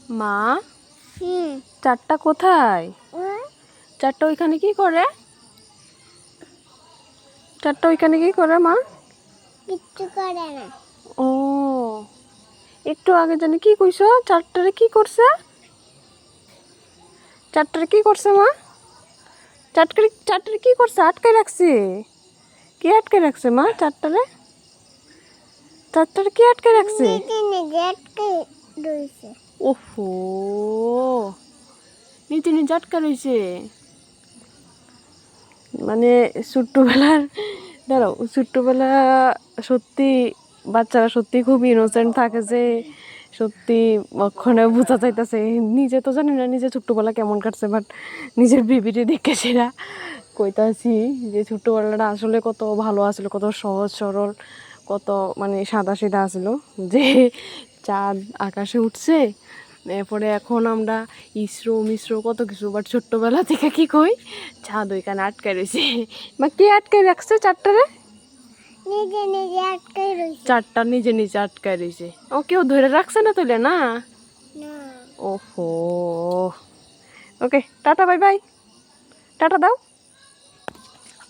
মা, চারটা কোথায়? চারটা ওইখানে কি করে? চারটা ওইখানে কি করে মা? কিচ্ছু করে না। ও, একটু আগে জানি কি কইছো? চারটারে কি করছে? চারটারে কি করছে মা? চারটারে কি করছে? আটকে রাখছে। কি আটকে রাখছে মা চারটারে? চারটারে কি আটকে রাখছে? নিজে আটকে রয়েছে। ওহো, নিজে নিজে আটকা রয়েছে। মানে ছোট্টবেলার, দাঁড়াও, ছোট্টবেলা সত্যি বাচ্চারা সত্যি খুব ইনোসেন্ট থাকে যে সত্যি ওখানে বোঝা যাইতেছে। নিজে তো জানি না নিজে ছোট্টবেলা কেমন কাটছে, বাট নিজের বেবিটি দেখে সেরা কইতাছি যে ছোট্টবেলাটা আসলে কত ভালো আসলো, কত সহজ সরল, কত মানে সাদা সিধা আসলো। যে চাঁদ আকাশে উঠছে, এরপরে এখন আমরা ইসরো মিশ্র কত কিছু, বাট ছোট্টবেলা থেকে কি কই চাঁদ ওইখানে আটকে রয়েছে। বা কে আটকে রাখছে চারটারে? নিজে নিজে আটকে রয়েছে। চারটা নিজে নিজে আটকে রয়েছে। ও কেউ ধরে রাখছে না তাইলে না? না। ওহো, ওকে, টাটা, বাই বাই, টাটা দাও।